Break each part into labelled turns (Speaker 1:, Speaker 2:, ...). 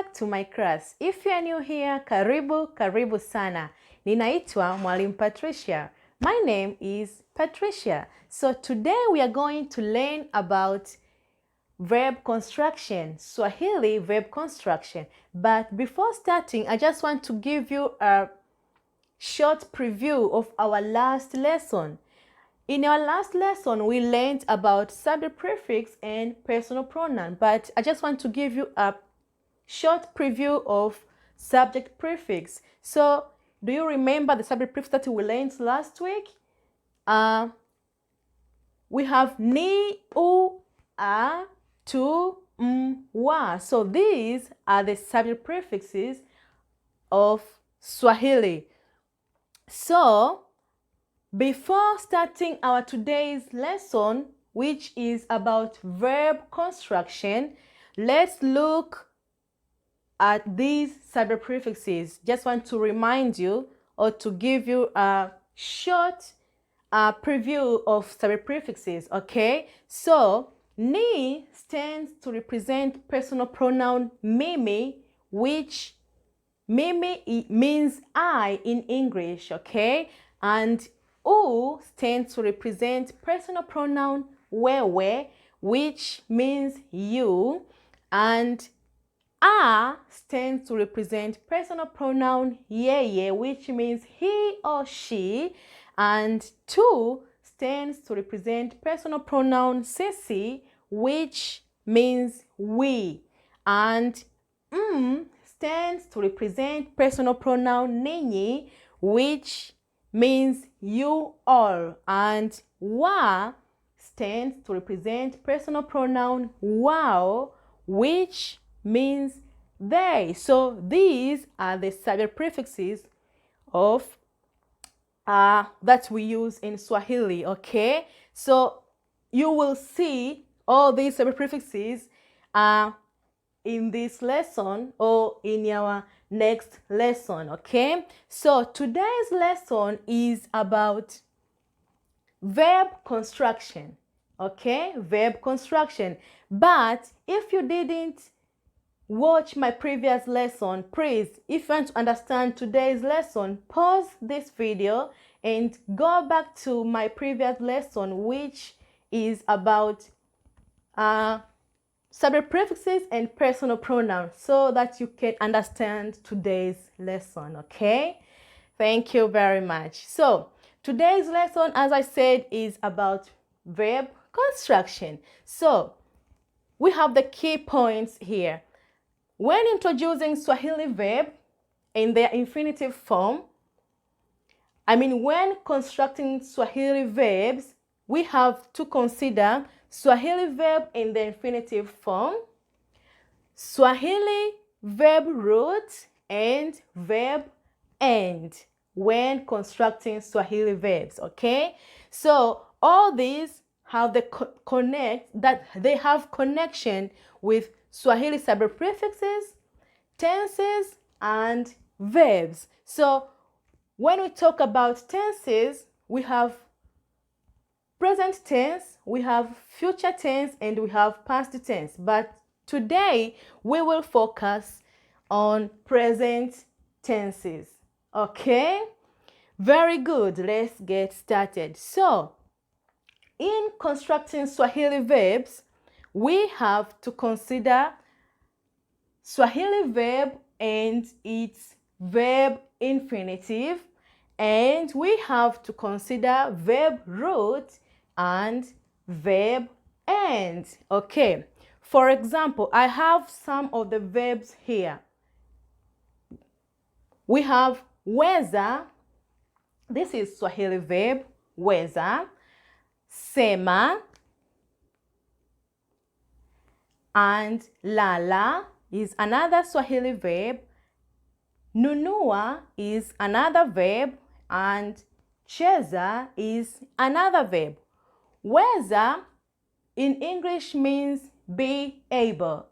Speaker 1: back to my class. If you are new here, karibu sana. Ninaitwa Mwalimu Patricia. My name is Patricia. So today we are going to learn about verb construction, Swahili verb construction. But before starting, I just want to give you a short preview of our last lesson. In our last lesson, we learned about subject prefix and personal pronoun, but I just want to give you a short preview of subject prefix. So, do you remember the subject prefix that we learned last week? We have ni, u, a, tu, wa. So, these are the subject prefixes of Swahili. So, before starting our today's lesson, which is about verb construction, let's look at these subject prefixes. Just want to remind you or to give you a short preview of subject prefixes, okay? So, ni stands to represent personal pronoun mimi, which mimi means I in English, okay? And u stands to represent personal pronoun wewe, which means you, and a stands to represent personal pronoun yeye, which means he or she, and tu stands to represent personal pronoun sisi, which means we, and stands to represent personal pronoun ninyi, which means you all, and wa stands to represent personal pronoun wao, which means they. So these are the subject prefixes of that we use in Swahili, okay? So you will see all these subject prefixes in this lesson or in our next lesson, okay? So today's lesson is about verb construction, okay? Verb construction. But if you didn't watch my previous lesson, please, if you want to understand today's lesson, pause this video and go back to my previous lesson, which is about subject prefixes and personal pronouns, so that you can understand today's lesson, okay? Thank you very much. So today's lesson, as I said, is about verb construction. So we have the key points here. When introducing Swahili verb in their infinitive form, when constructing Swahili verbs, we have to consider Swahili verb in the infinitive form, Swahili verb root, and verb end when constructing Swahili verbs, okay? So all these have they have connection with Swahili subject prefixes, tenses, and verbs. So when we talk about tenses, we have present tense, we have future tense, and we have past tense. But today we will focus on present tenses. Okay? Very good. Let's get started. So, in constructing Swahili verbs, we have to consider Swahili verb and its verb infinitive, and we have to consider verb root and verb end. Okay, for example, I have some of the verbs here. We have weza. This is Swahili verb, weza. Sema and lala is another Swahili verb. Nunua is another verb, and cheza is another verb. Weza in English means be able,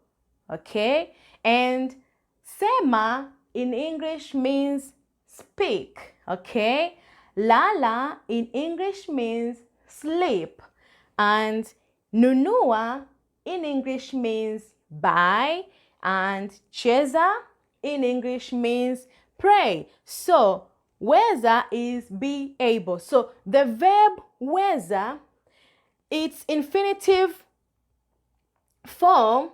Speaker 1: okay? And sema in English means speak, okay? Lala in English means sleep, and nunua in English means buy, and cheza in English means pray. So weza is be able. So the verb weza, its infinitive form,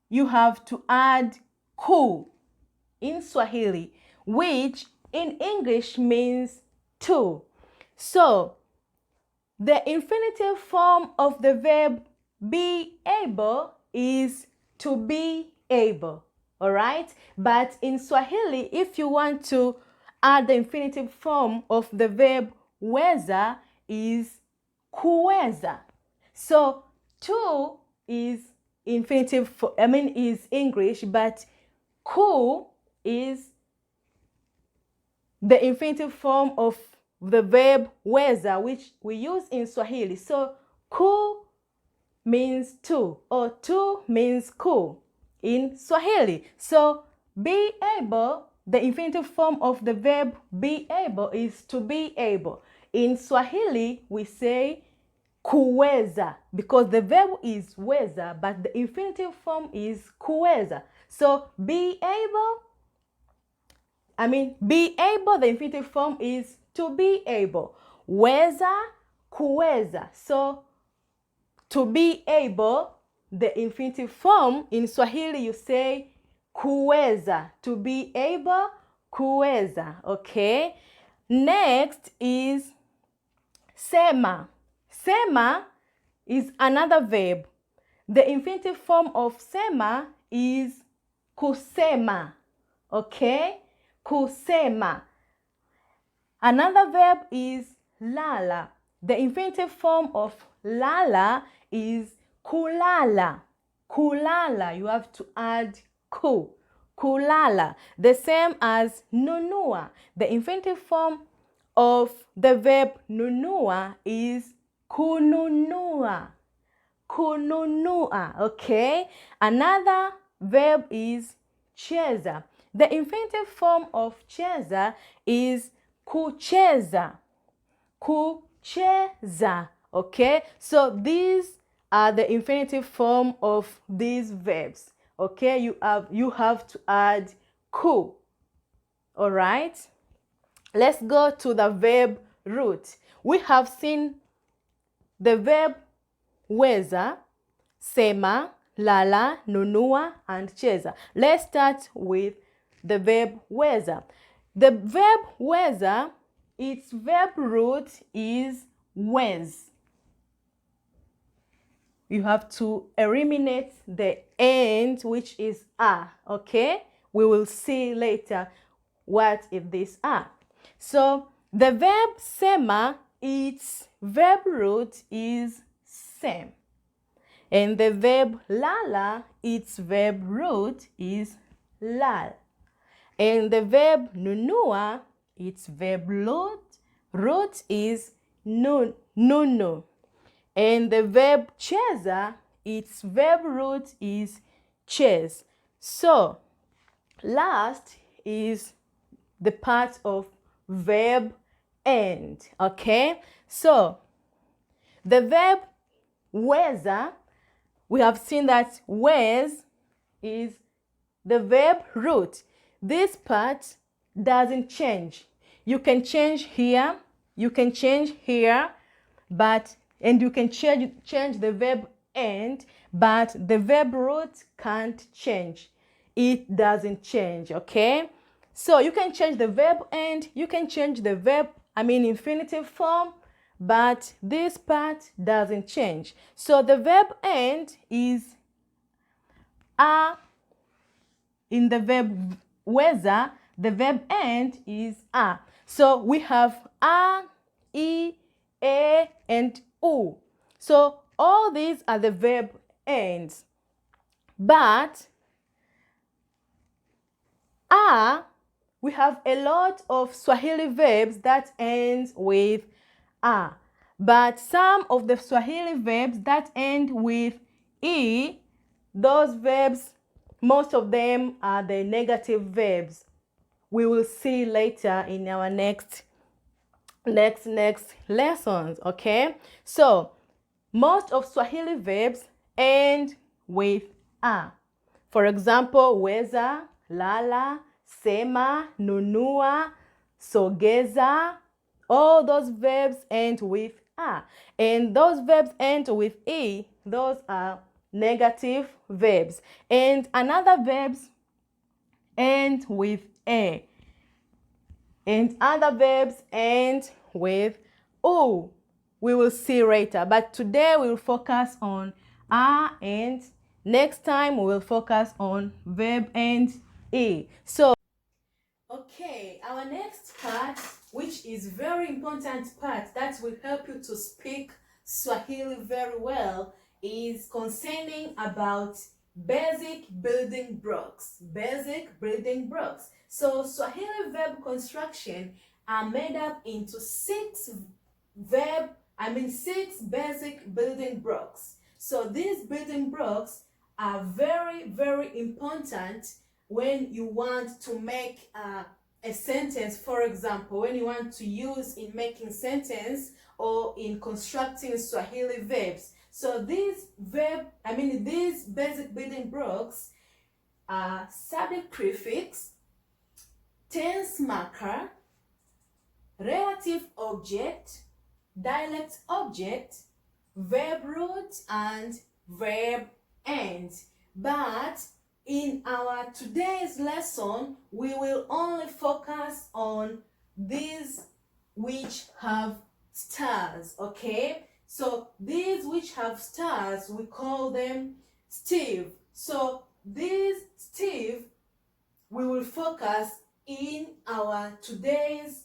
Speaker 1: you have to add ku in Swahili, which in English means to. So the infinitive form of the verb be able is to be able, all right? But in Swahili, if you want to add the infinitive form of the verb weza, is kuweza. So to is infinitive, is English, but ku is the infinitive form of the verb weza, which we use in Swahili. So ku means to, or to means ku in Swahili. So be able, the infinitive form of the verb be able is to be able. In Swahili, we say kuweza because the verb is weza, but the infinitive form is kuweza. So be able, the infinitive form is to be able. Weza, kuweza. So to be able, the infinitive form in Swahili, you say kuweza. To be able, kuweza. Okay. Next is sema. Sema is another verb. The infinitive form of sema is kusema. Okay? Kusema. Another verb is lala. The infinitive form of lala is kulala. Kulala. You have to add ku. Kulala. The same as nunua. The infinitive form of the verb nunua is kununua. Kununua. Okay? Another verb is cheza. The infinitive form of cheza is kucheza. Kucheza. Okay? So these are the infinitive form of these verbs. Okay? You have to add ku. All right? Let's go to the verb root. We have seen the verb weza, sema, lala, nunua, and cheza. Let's start with the verb weza. The verb weza, its verb root is wez. You have to eliminate the end, which is a. Okay? We will see later what is this a. So the verb sema, its verb root is sem. And the verb lala, its verb root is lal. And the verb nunua, its verb root is nunu. And the verb cheza, its verb root is ches. So last is the part of verb end. Okay? So the verb weza, we have seen that wez is the verb root. This part doesn't change. You can change here, you can change here, and you can change the verb end, but the verb root can't change. It doesn't change, okay? So you can change the verb end, you can change the verb, infinitive form, but this part doesn't change. So the verb end is a. In the verb weza, the verb end is a. So we have a, e, and u. So all these are the verb ends. But we have a lot of Swahili verbs that ends with a. But some of the Swahili verbs that end with e, those verbs, most of them are the negative verbs. We will see later in our next lessons, okay? So most of Swahili verbs end with a. For example, weza, lala, sema, nunua, sogeza. All those verbs end with a. And those verbs end with e. Those are negative verbs. And another verbs end with a. And other verbs end with o. We will see later. But today we will focus on a, and next time we will focus on verb end e. So, okay, our next part, which is very important part that will help you to speak Swahili very well, is concerning about basic building blocks. Basic building blocks. So Swahili verb construction are made up into six basic building blocks. So these building blocks are very, very important when you want to make a sentence. For example, when you want to use in making sentence or in constructing Swahili verbs. So these basic building blocks are subject prefix, tense marker, relative object, dialect object, verb root, and verb end. But in our today's lesson, we will only focus on these which have stars, okay? So these which have stars, we call them Steve. So these Steve, we will focus in our today's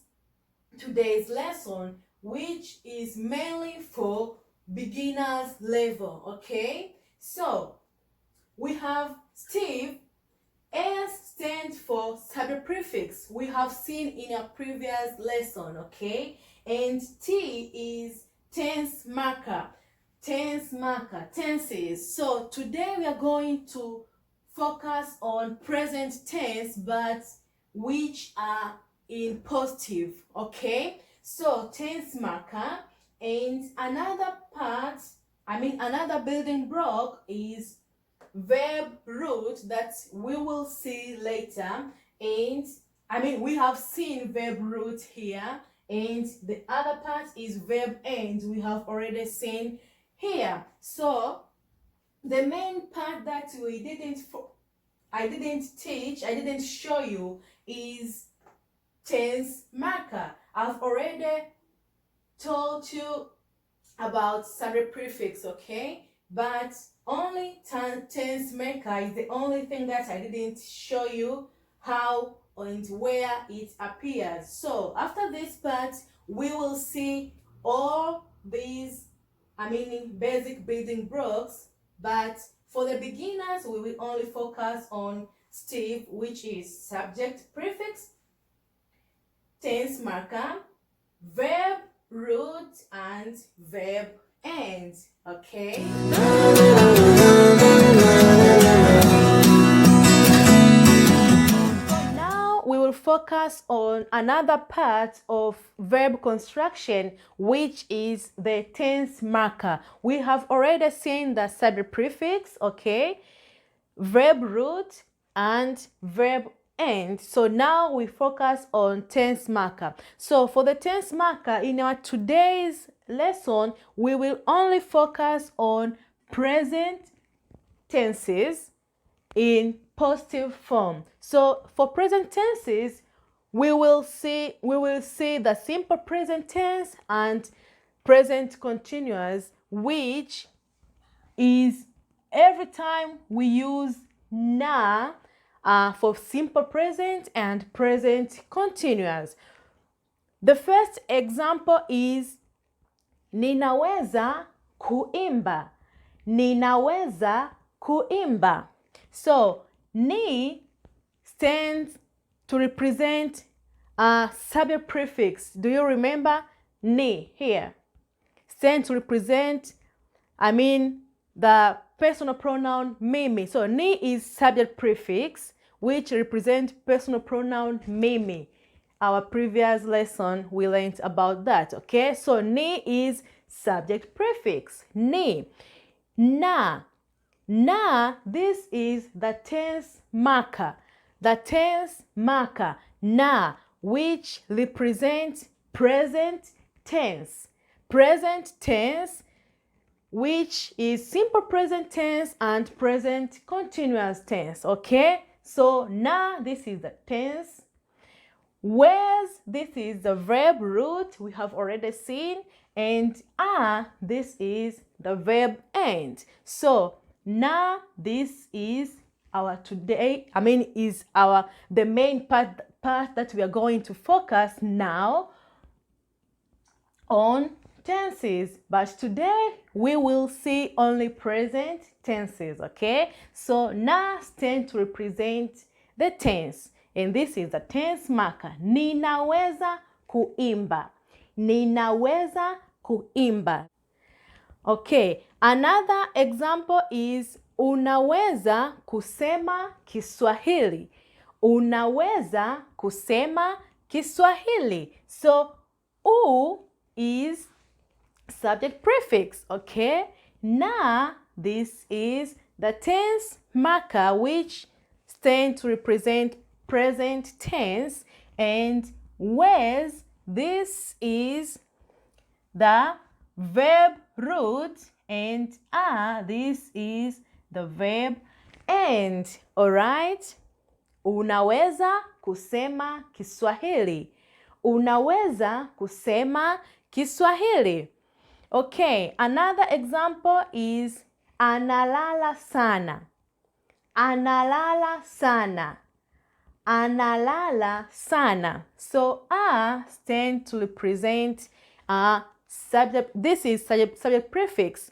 Speaker 1: lesson, which is mainly for beginners level, okay? So we have Steve. S stands for subject prefix. We have seen in a previous lesson, okay? And T is tense marker. Tenses. So today we are going to focus on present tense, but which are in positive, okay? So tense marker. And another building block is verb root that we will see later. And we have seen verb root here, and the other part is verb end, we have already seen here. So the main part that I didn't show you is tense marker. I've already told you about subject prefix, okay? But only tense marker is the only thing that I didn't show you how and where it appears. So after this part, we will see all these basic building blocks, but for the beginners we will only focus on Steve, which is subject prefix, tense marker, verb root, and verb end, okay? We will focus on another part of verb construction, which is the tense marker. We have already seen the subject prefix, okay, verb root, and verb end. So now we focus on tense marker. So for the tense marker, in our today's lesson, we will only focus on present tenses in positive form. So for present tenses, we will see the simple present tense and present continuous, which is every time we use na for simple present and present continuous. The first example is ninaweza kuimba. Ninaweza kuimba. So ni stands to represent a subject prefix. Do you remember? Ni here stands to represent the personal pronoun mimi. So ni is subject prefix, which represents personal pronoun mimi. Our previous lesson we learned about that, okay? So ni is subject prefix. Ni. Na. Na, this is the tense marker. The tense marker, na, which represents present tense. Present tense, which is simple present tense and present continuous tense, okay? So na, this is the tense. Whereas this is the verb root, we have already seen, and this is the verb end. So na, this is our today, is the main part that we are going to focus now on tenses. But today we will see only present tenses, okay? So na stands to represent the tense, and this is the tense marker. Ninaweza kuimba. Ninaweza kuimba. Okay, another example is unaweza kusema Kiswahili. Unaweza kusema Kiswahili. So u is subject prefix, okay? Na, this is the tense marker which stands to represent present tense, and whereas this is the verb root, and this is the verb end. All right? Unaweza kusema Kiswahili. Unaweza kusema Kiswahili. Okay, another example is analala sana. Analala sana. Analala sana. So stands to represent subject. This is subject prefix.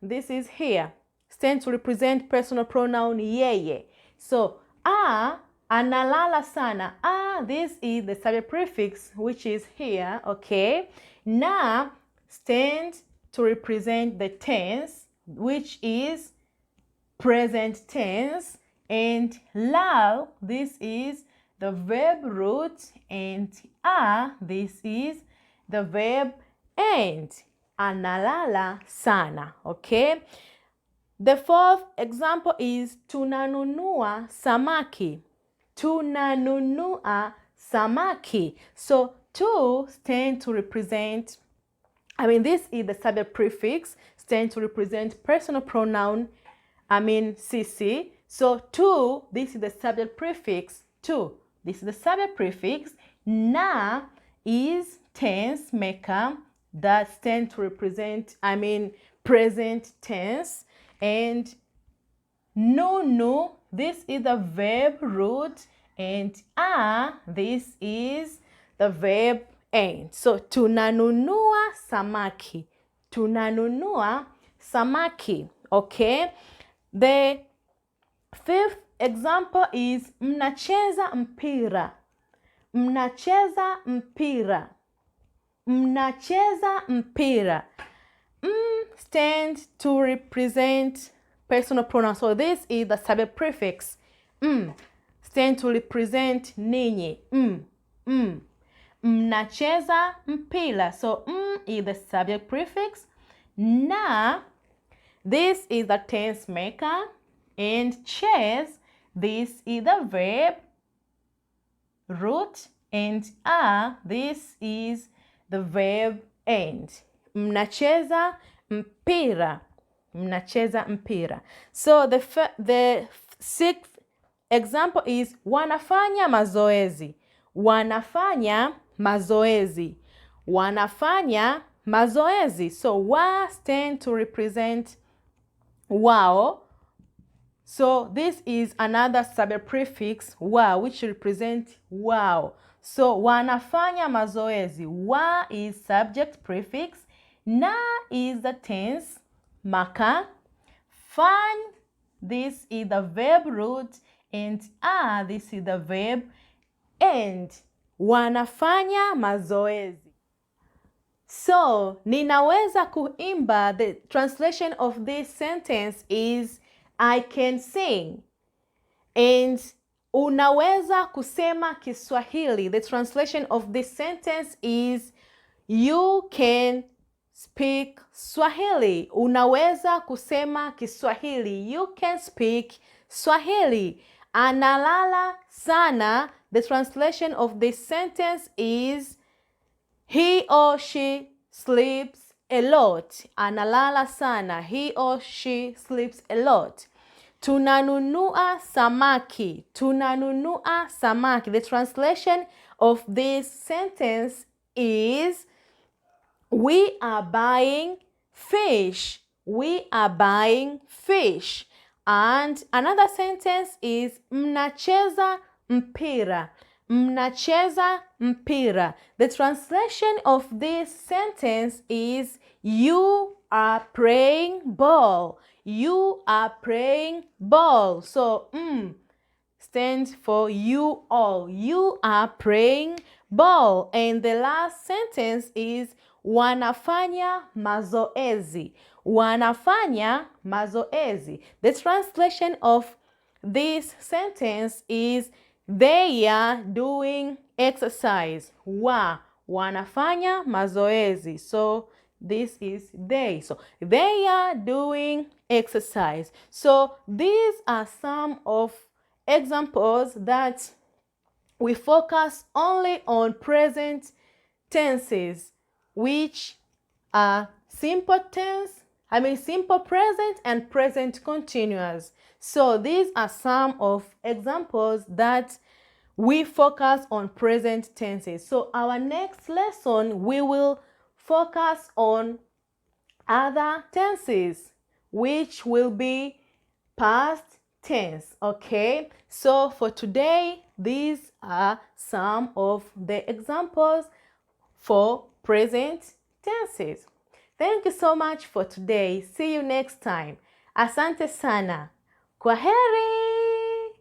Speaker 1: This is here. Stands to represent personal pronoun yeye. So analala sana. This is the subject prefix which is here, okay? Na stands to represent the tense, which is present tense, and la, this is the verb root, and this is the verb end. Analala sana, okay? The fourth example is tunanunua samaki. Tunanunua samaki. So tu stands to represent, this is the subject prefix, stands to represent personal pronoun, sisi. So tu, this is the subject prefix. Tu, this is the subject prefix. Na is tense maker that stands to represent, present tense. And nunu, this is the verb root, and this is the verb end. So tunanunua samaki. Tunanunua samaki. Okay? The fifth example is mnacheza mpira. Mnacheza mpira. Mnacheza mpira. Stands to represent personal pronoun. So this is the subject prefix. Stands to represent ninyi. Mnacheza mpira. So is the subject prefix. Na, this is the tense maker. And chase, this is the verb root. And this is the verb end. Mnacheza mpira. Mnacheza mpira. So the sixth example is wanafanya mazoezi. Wanafanya mazoezi. Wanafanya mazoezi. So wa stands to represent wao. So this is another subject prefix wa, which represents wow. So wanafanya mazoezi. Wa is subject prefix. Na is the tense marker. Fan, this is the verb root, and this is the verb end. Wanafanya mazoezi. So ninaweza kuimba. The translation of this sentence is I can sing. And unaweza kusema Kiswahili. The translation of this sentence is you can speak Swahili. Unaweza kusema Kiswahili. You can speak Swahili. Analala sana. The translation of this sentence is he or she sleeps a lot. Analala sana. He or she sleeps a lot. Tunanunua samaki. Tunanunua samaki. The translation of this sentence is we are buying fish. We are buying fish. And another sentence is mnacheza mpira. Mnacheza mpira. The translation of this sentence is you are playing ball. You are playing ball. So stands for you all. You are playing ball. And the last sentence is wanafanya mazoezi. Wanafanya mazoezi. The translation of this sentence is they are doing exercise. Wanafanya mazoezi. So this is they. So they are doing exercise. So these are some of examples that we focus only on present tenses, which are simple tense, simple present and present continuous. So these are some of examples that we focus on present tenses. So our next lesson, we will focus on other tenses, which will be past tense. Okay, so for today, these are some of the examples for present tenses. Thank you so much for today. See you next time. Asante sana. Kwaheri.